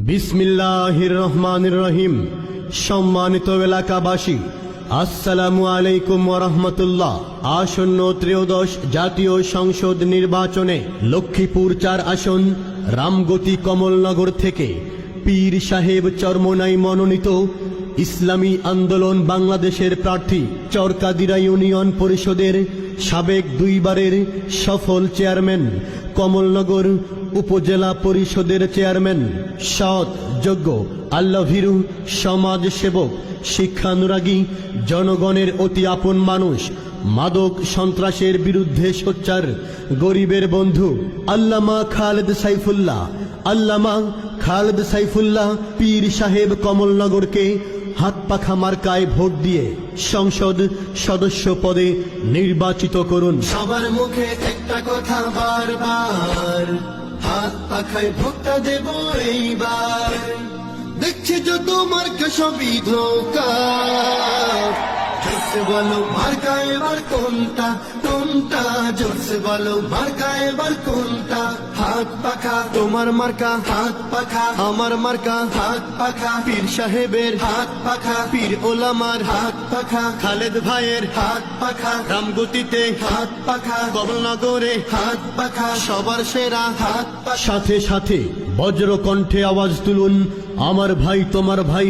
বিসমিল্লাহির রহমানির রহিম। সম্মানিত এলাকাবাসী, আসসালামু আলাইকুম ওয়া রাহমাতুল্লাহ। আসন্ন ত্রয়োদশ জাতীয় সংসদ নির্বাচনে লক্ষ্মীপুর ৪ আসন রামগতি কমলনগর থেকে পীর সাহেব চরমোনাই মনোনীত ইসলামী আন্দোলন বাংলাদেশের প্রার্থী, চরকাদিরা ইউনিয়ন পরিষদের সাবেক 2 বারের সফল চেয়ারম্যান, কমলনগর উপজেলা পরিষদের চেয়ারম্যান, সৎ, যোগ্য, আল্লাহভীরু, সমাজ সেবক, শিক্ষানুরাগী, জনগণের অতি আপন মানুষ, মাদক সন্ত্রাসের বিরুদ্ধে সোচ্চার, গরিবের বন্ধু আল্লামা খালেদ সাইফুল্লাহ। আল্লামা খালেদ সাইফুল্লাহ পীর সাহেব কমলনগরকে হাত পাখা মার্কায় ভোট দিয়ে সংসদ সদস্য পদে নির্বাচিত করুন। সবার মুখে একটা কথা বারবার, হাত পাখায় ভোটটা দেব এইবার। দেখছি যত মার্কা সবই ধোঁকা, জোরসে বলো মার্কা এবার কোনটা কোনটা, জোরসে বলো মার্কা এবার কোনটা। হাত পাখা তোমার মার্কা, হাত পাখা আমার মার্কা, হাত পাখা পীর সাহেবের, হাত পাখা পীর ওলামার, হাত পাখা খালেদ ভাইয়ের, হাত পাখা রামগতিতে, হাত পাখা কমলনগরে, হাত পাখা সবার সেরা, হাত পাখা। সাথে সাথে বজ্র কণ্ঠে আওয়াজ তুলুন, আমার ভাই তোমার ভাই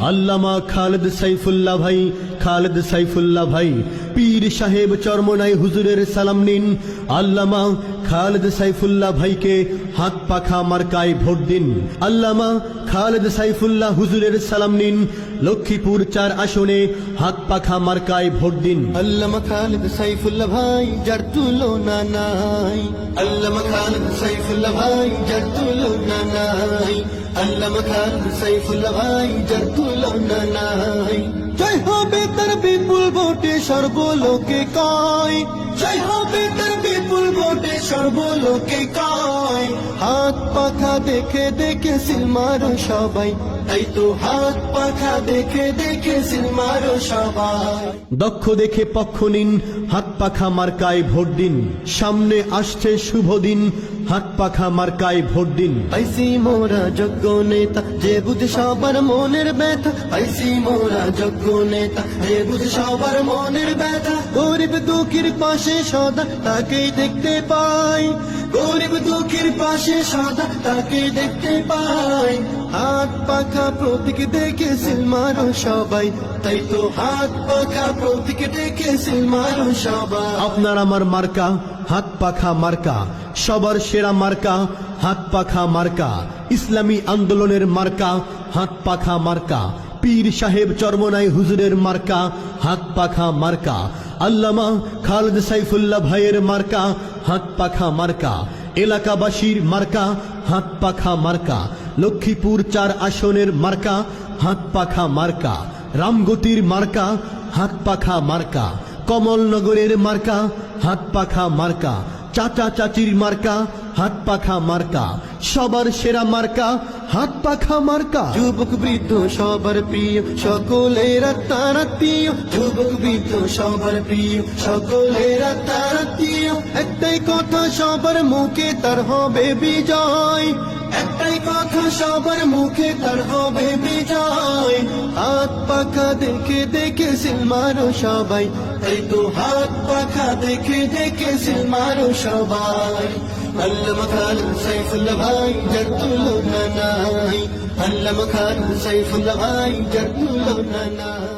আল্লামা খালেদ সাইফুল্লাহ ভাই, খালেদ সাইফুল্লাহ ভাই। পীর সাহেব চরমোনাই হুজুরের সালাম নিন, আল্লামা খালেদ সাইফুল্লাহ ভাইকে হাত পাখা মার্কায় ভোট দিন। আল্লামা খালেদ সাইফুল্লাহ হুজুরের সালাম নিন, লক্ষ্মীপুর ৪ আসনে হাত পাখা মার্কায় ভোট দিন। আল্লামা খালেদ সাইফুল্লাহ ভাই যার তুলনা নাই, আল্লামা খালেদ সাইফুল্লাহ ভাই যার তুলনা নাই, আল্লামা খালেদ সাইফুল্লাহ ভাই যার তুলনা নাই। জয় হবে তার বিপুল ভোটে সর্বলোকে কয়, জয় হবে তার বিপুল ভোটে সর্বলোকে কয়। হাত পাখা দেখে দেখে সিল মারো সবাই, তাই তো হাত পাখা দেখে দেখে সিল মারো সবাই। দক্ষ দেখে পক্ষ নিন, হাত পাখা মার্কায় ভোট দিন। সামনে আসছে শুভ দিন, হাত পাখা মার্কায় ভোট দিন। পাইছি মোরা যোগ্য নেতা, যে বুঝে সবার মনের ব্যথা, পাইছি মোরা যোগ্য নেতা, যে বুঝে সবার মনের ব্যথা। গরিব দুঃখীর পাশে সদা তাকেই দেখতে পাই, গরিব দুঃখীর পাশে সদা তাকে দেখতে পাই। হাত পাখা প্রতীক দেখে সিল মারো সবাই, তাই তো হাত পাখা প্রতীক দেখে সিল মারো সবাই। আপনার আমার মার্কা হাত পাখা মার্কা, সবার সেরা মার্কা হাত পাখা মার্কা, ইসলামী আন্দোলনের মার্কা হাত পাখা মার্কা, পীর সাহেব চরমোনাই হুজুরের মার্কা হাত পাখা মার্কা, আল্লামা খালেদ সাইফুল্লাহ ভাইয়ের মার্কা হাত পাখা মার্কা, এলাকাবাসীর মার্কা হাত পাখা মার্কা, লক্ষ্মীপুর ৪ আসনের মার্কা হাত পাখা মার্কা, রামগতির মার্কা হাত পাখা মার্কা, কমলনগরের মার্কা হাত পাখা মার্কা, চাচা চাচির মার্কা হাত পাখা মার্কা, সবার সেরা মার্কা হাত পাখা মার্কা। যুবক বৃদ্ধ সবার প্রিয়, সকলের তার আত্মীয়, যুবক বৃদ্ধ সবার প্রিয়, সকলের তার আত্মীয়। একটাই কথা সবার মুখে, তার হবে বিজয়, একটাই কথা সবার মুখে, তার হবে বিজয়। হাত পাখা দেখে দেখে সিল মারো সবাই, তাই তো হাত পাখা দেখে দেখে সিল মারো সবাই। আল্লামা খালেদ সাইফুল্লাহ ভাই যার তুলনা নাই, আল্লামা খালেদ সাইফুল্লাহ ভাই যার তুলনা নাই।